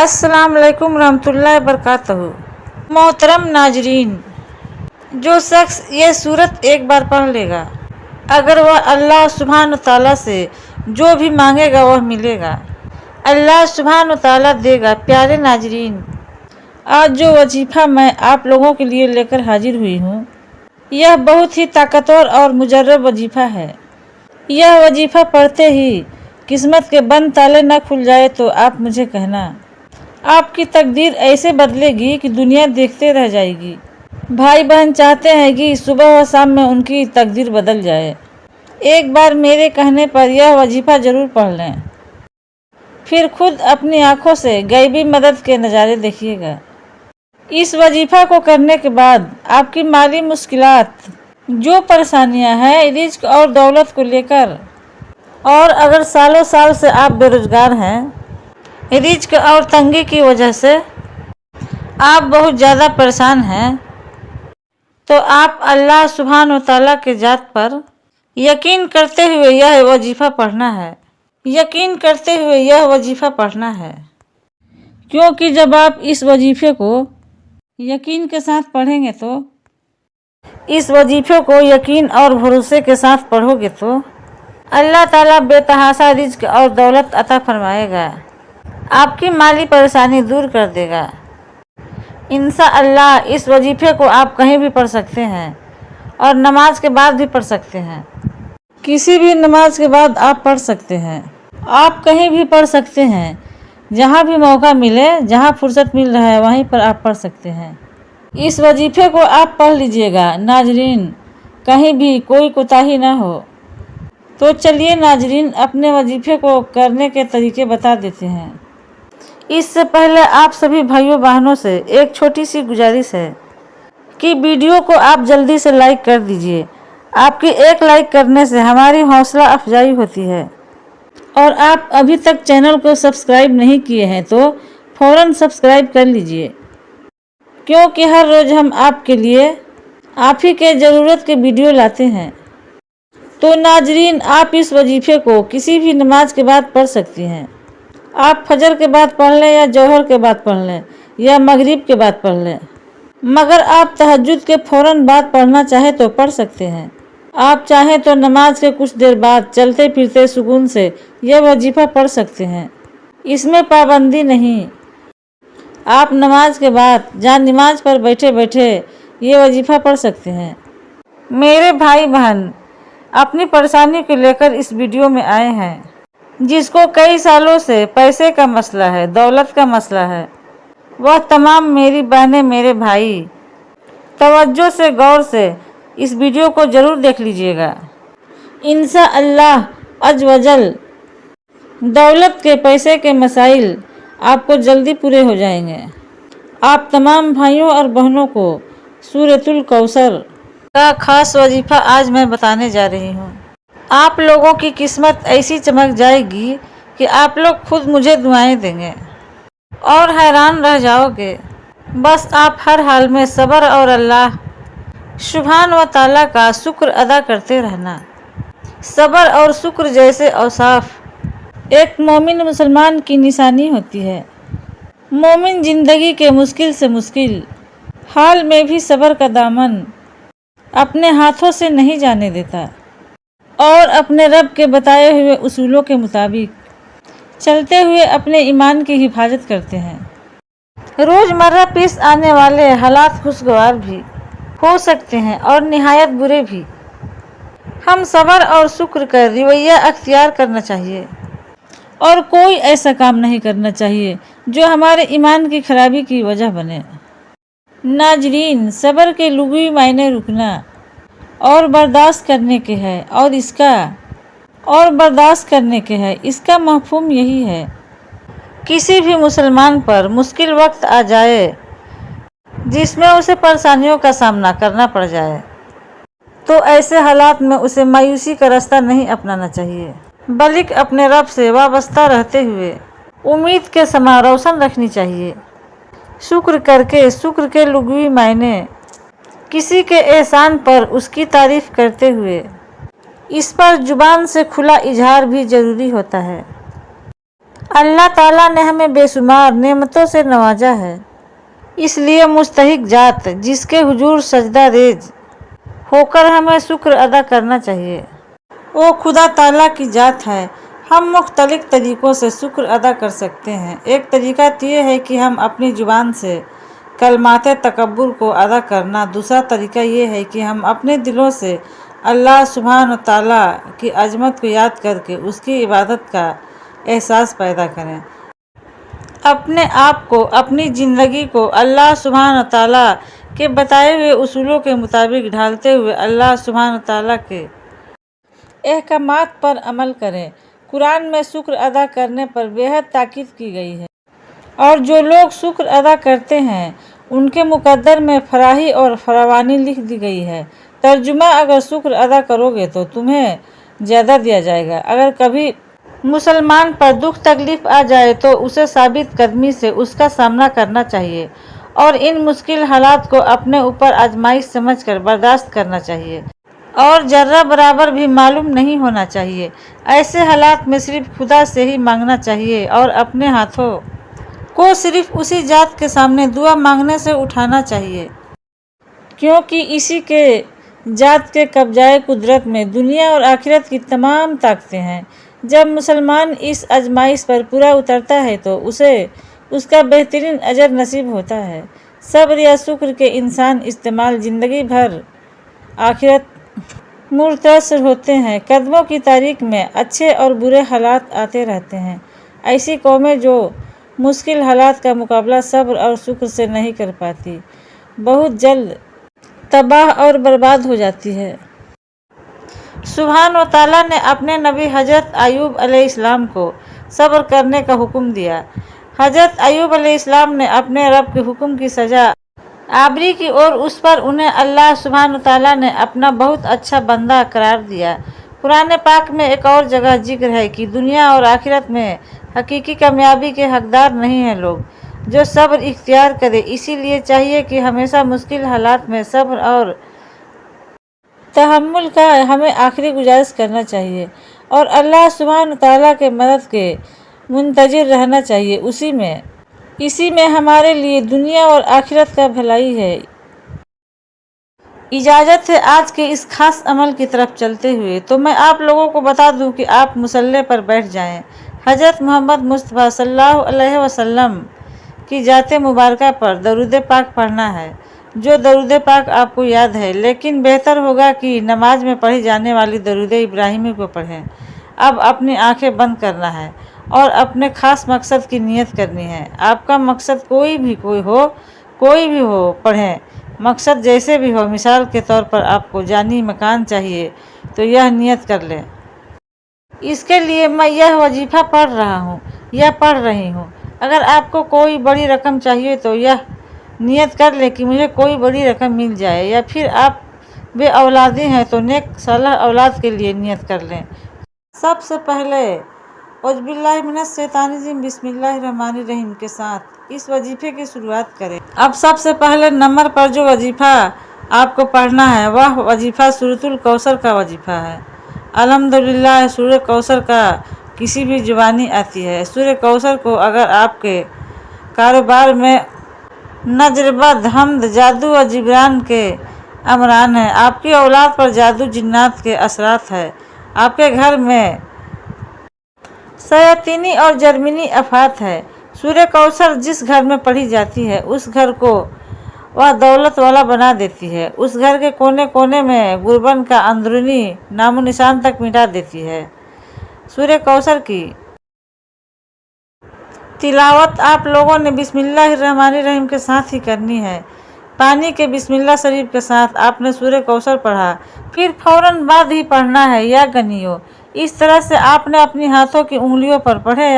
अस्सलाम वालेकुम रहमतुल्लाहि वबरकातुहू। मोहतरम नाजरीन, जो शख्स ये सूरत एक बार पढ़ लेगा, अगर वह अल्लाह सुब्हान तआला से जो भी मांगेगा वह मिलेगा, अल्लाह सुब्हान तआला देगा। प्यारे नाजरीन, आज जो वजीफ़ा मैं आप लोगों के लिए लेकर हाजिर हुई हूँ, यह बहुत ही ताकतवर और मुजर्रब वजीफ़ा है। यह वजीफ़ा पढ़ते ही किस्मत के बंद ताले न खुल जाए तो आप मुझे कहना। आपकी तकदीर ऐसे बदलेगी कि दुनिया देखते रह जाएगी। भाई बहन चाहते हैं कि सुबह व शाम में उनकी तकदीर बदल जाए। एक बार मेरे कहने पर यह वजीफ़ा ज़रूर पढ़ लें, फिर खुद अपनी आँखों से गैबी मदद के नज़ारे देखिएगा। इस वजीफ़ा को करने के बाद आपकी माली मुश्किलात, जो परेशानियां हैं रिज्क और दौलत को लेकर, और अगर सालों साल से आप बेरोज़गार हैं, रिज्क और तंगी की वजह से आप बहुत ज़्यादा परेशान हैं, तो आप अल्लाह सुब्हान व तआला के ज़ात पर यकीन करते हुए यह वजीफ़ा पढ़ना है। यकीन करते हुए यह वजीफ़ा पढ़ना है, क्योंकि जब आप इस वजीफ़े को यकीन के साथ पढ़ेंगे तो इस वजीफ़े को यकीन और भरोसे के साथ पढ़ोगे तो अल्लाह ताला बेतहाशा रिज्क और दौलत अता फरमाएगा, आपकी माली परेशानी दूर कर देगा। इंशाअल्लाह इस वजीफ़े को आप कहीं भी पढ़ सकते हैं और नमाज के बाद भी पढ़ सकते हैं। किसी भी नमाज के बाद आप पढ़ सकते हैं। आप कहीं भी पढ़ सकते हैं, जहाँ भी मौका मिले, जहाँ फुर्सत मिल रहा है वहीं पर आप पढ़ सकते हैं। इस वजीफ़े को आप पढ़ लीजिएगा नाजरीन, कहीं भी कोई कोताही ना हो। तो चलिए नाजरीन, अपने वजीफ़े को करने के तरीके बता देते हैं। इससे पहले आप सभी भाइयों बहनों से एक छोटी सी गुजारिश है कि वीडियो को आप जल्दी से लाइक कर दीजिए। आपकी एक लाइक करने से हमारी हौसला अफजाई होती है। और आप अभी तक चैनल को सब्सक्राइब नहीं किए हैं तो फ़ौरन सब्सक्राइब कर लीजिए, क्योंकि हर रोज़ हम आपके लिए आप ही के ज़रूरत के वीडियो लाते हैं। तो नाजरीन, आप इस वजीफ़े को किसी भी नमाज के बाद पढ़ सकती हैं। आप फजर के बाद पढ़ लें या जोहर के बाद पढ़ लें या मगरिब के बाद पढ़ लें, मगर आप तहज्जुद के फ़ौरन बाद पढ़ना चाहे तो पढ़ सकते हैं। आप चाहें तो नमाज के कुछ देर बाद चलते फिरते सुकून से यह वजीफ़ा पढ़ सकते हैं, इसमें पाबंदी नहीं। आप नमाज के बाद जहाँ नमाज पर बैठे बैठे ये वजीफ़ा पढ़ सकते हैं। मेरे भाई बहन अपनी परेशानी को लेकर इस वीडियो में आए हैं, जिसको कई सालों से पैसे का मसला है, दौलत का मसला है, वह तमाम मेरी बहनें, मेरे भाई तवज्जो से, गौर से इस वीडियो को ज़रूर देख लीजिएगा। इंशाअल्लाह अज़ वजल दौलत के, पैसे के मसाइल आपको जल्दी पूरे हो जाएंगे। आप तमाम भाइयों और बहनों को सूरतुल कौसर का ख़ास वजीफ़ा आज मैं बताने जा रही हूँ। आप लोगों की किस्मत ऐसी चमक जाएगी कि आप लोग खुद मुझे दुआएं देंगे और हैरान रह जाओगे। बस आप हर हाल में सब्र और अल्लाह सुब्हान व तआला का शुक्र अदा करते रहना। सब्र और शुक्र जैसे औसाफ एक मोमिन मुसलमान की निशानी होती है। मोमिन ज़िंदगी के मुश्किल से मुश्किल हाल में भी सब्र का दामन अपने हाथों से नहीं जाने देता और अपने रब के बताए हुए उसूलों के मुताबिक चलते हुए अपने ईमान की हिफाजत करते हैं। रोज़मर्रा पेश आने वाले हालात खुशगवार भी हो सकते हैं और निहायत बुरे भी। हम सब्र और शुक्र का रवैया अख्तियार करना चाहिए और कोई ऐसा काम नहीं करना चाहिए जो हमारे ईमान की खराबी की वजह बने। नाजरीन, सब्र के लुग़वी मायने रुकना और बर्दाश्त करने के है, और बर्दाश्त करने के है। इसका मफ़हूम यही है, किसी भी मुसलमान पर मुश्किल वक्त आ जाए जिसमें उसे परेशानियों का सामना करना पड़ जाए, तो ऐसे हालात में उसे मायूसी का रास्ता नहीं अपनाना चाहिए, बल्कि अपने रब से वाबस्ता रहते हुए उम्मीद के समा रोशन रखनी चाहिए। शुक्र करके, शुक्र के लुग़वी मायने किसी के एहसान पर उसकी तारीफ़ करते हुए इस पर ज़ुबान से खुला इजहार भी ज़रूरी होता है। اللہ تعالیٰ نے ہمیں بے شمار نعمتوں سے نوازا ہے، اس لیے مستحق ذات جس کے حضور سجدہ ریز ہو کر ہمیں شکر ادا کرنا چاہیے، وہ خدا تعالیٰ کی ذات ہے۔ ہم مختلف طریقوں سے شکر ادا کر سکتے ہیں۔ ایک طریقہ یہ ہے کہ ہم اپنی زبان سے کلمات تکبر کو ادا کرنا۔ دوسرا طریقہ یہ ہے کہ ہم اپنے دلوں سے اللہ سبحانہ تعالیٰ کی عظمت کو یاد کر کے اس کی عبادت کا احساس پیدا کریں۔ اپنے آپ کو، اپنی زندگی کو اللہ سبحانہ تعالیٰ کے بتائے ہوئے اصولوں کے مطابق ڈھالتے ہوئے اللہ سبحانہ تعالیٰ کے احکامات پر عمل کریں۔ قرآن میں شکر ادا کرنے پر بہت تاکید کی گئی ہے، اور جو لوگ شکر ادا کرتے ہیں ان کے مقدر میں فراخی اور فراوانی لکھ دی گئی ہے۔ ترجمہ: اگر شکر ادا کرو گے تو تمہیں زیادہ دیا جائے گا۔ اگر کبھی مسلمان پر دکھ تکلیف آ جائے تو اسے ثابت قدمی سے اس کا سامنا کرنا چاہیے، اور ان مشکل حالات کو اپنے اوپر آزمائش سمجھ کر برداشت کرنا چاہیے، اور ذرہ برابر بھی معلوم نہیں ہونا چاہیے۔ ایسے حالات میں صرف خدا سے ہی مانگنا چاہیے، اور اپنے ہاتھوں کو صرف اسی ذات کے سامنے دعا مانگنے سے اٹھانا چاہیے، کیونکہ اسی کے ذات کے قبضۂ قدرت میں دنیا اور آخرت کی تمام طاقتیں ہیں۔ جب مسلمان اس آزمائش پر پورا اترتا ہے تو اسے اس کا بہترین اجر نصیب ہوتا ہے۔ صبر یا شکر کے انسان استعمال زندگی بھر آخرت متاثر ہوتے ہیں۔ قدموں کی تاریخ میں اچھے اور برے حالات آتے رہتے ہیں۔ ایسی قومیں جو مشکل حالات کا مقابلہ صبر اور شکر سے نہیں کر پاتی، بہت جلد تباہ اور برباد ہو جاتی ہے۔ سبحانہ وتعالیٰ نے اپنے نبی حضرت ایوب علیہ السلام کو صبر کرنے کا حکم دیا۔ حضرت ایوب علیہ السلام نے اپنے رب کے حکم کی سزا آوری کی اور اس پر انہیں اللہ سبحانہ وتعالیٰ نے اپنا بہت اچھا بندہ قرار دیا۔ قرآن پاک میں ایک اور جگہ ذکر ہے کہ دنیا اور آخرت میں حقیقی کامیابی کے حقدار نہیں ہیں لوگ جو صبر اختیار کریں۔ اسی لیے چاہیے کہ ہمیشہ مشکل حالات میں صبر اور تحمل کا ہمیں آخری گزارش کرنا چاہیے، اور اللہ سبحانہ تعالیٰ کے مدد کے منتظر رہنا چاہیے۔ اسی میں ہمارے لیے دنیا اور آخرت کا بھلائی ہے۔ اجازت ہے آج کے اس خاص عمل کی طرف چلتے ہوئے تو میں آپ لوگوں کو بتا دوں کہ آپ مصلی پر بیٹھ جائیں۔ حضرت محمد مصطفیٰ صلی اللہ علیہ وسلم کی ذات مبارکہ پر درود پاک پڑھنا ہے۔ جو درود پاک آپ کو یاد ہے، لیکن بہتر ہوگا کہ نماز میں پڑھی جانے والی درود ابراہیمی کو پڑھیں۔ اب اپنی آنکھیں بند کرنا ہے اور اپنے خاص مقصد کی نیت کرنی ہے۔ آپ کا مقصد کوئی بھی ہو، پڑھیں۔ مقصد جیسے بھی ہو، مثال کے طور پر آپ کو جانی مکان چاہیے تو یہ نیت کر لیں، اس کے لیے میں یہ وظیفہ پڑھ رہا ہوں یا پڑھ رہی ہوں۔ اگر آپ کو کوئی بڑی رقم چاہیے تو یہ نیت کر لیں کہ مجھے کوئی بڑی رقم مل جائے، یا پھر آپ بے اولادی ہیں تو نیک صالح اولاد کے لیے نیت کر لیں۔ سب سے پہلے اعوذ باللہ من الشیطان الرجیم بسم اللہ الرحمن الرحیم کے ساتھ اس وظیفے کی شروعات کریں۔ اب سب سے پہلے نمبر پر جو وظیفہ آپ کو پڑھنا ہے وہ وظیفہ سورۃ الکوثر کا وظیفہ ہے۔ الحمدللہ سورہ کوثر کا کسی بھی زبانی آتی ہے۔ سورہ کوثر کو اگر آپ کے کاروبار میں نظر بد، حمد، جادو و جبران کے امران ہیں، آپ کی اولاد پر جادو جنات کے اثرات ہیں، آپ کے گھر میں شیاطینی اور جرمینی آفات ہے، سورہ کوثر جس گھر میں پڑھی جاتی ہے اس گھر کو وہ دولت والا بنا دیتی ہے، اس گھر کے کونے کونے میں غربت کا اندرونی نام و نشان تک مٹا دیتی ہے۔ سورہ کوثر کی تلاوت آپ لوگوں نے بسم اللہ الرحمن الرحیم کے ساتھ ہی کرنی ہے۔ پانی کے بسم اللہ شریف کے ساتھ آپ نے سورہ کوثر پڑھا، پھر فوراً بعد ہی پڑھنا ہے یا گنیو۔ اس طرح سے آپ نے اپنی ہاتھوں کی انگلیوں پر پڑھے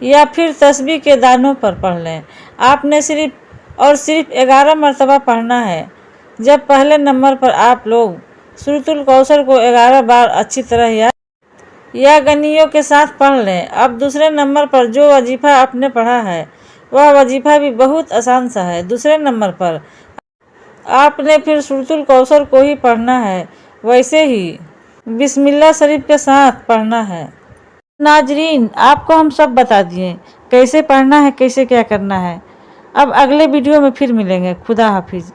یا پھر تسبیح کے دانوں پر پڑھ لیں۔ آپ نے صرف 11 مرتبہ پڑھنا ہے۔ جب پہلے نمبر پر آپ لوگ سورۃ الکوثر کو 11 بار اچھی طرح یا گنیوں کے ساتھ پڑھ لیں۔ اب دوسرے نمبر پر جو وظیفہ آپ نے پڑھا ہے وہ وظیفہ بھی بہت آسان سا ہے۔ دوسرے نمبر پر آپ نے پھر سورۃ الکوثر کو ہی پڑھنا ہے، ویسے ہی بسم اللہ شریف کے ساتھ پڑھنا ہے۔ नाजरीन, आपको हम सब बता दिए कैसे पढ़ना है, कैसे क्या करना है। अब अगले वीडियो में फिर मिलेंगे। खुदा हाफिज।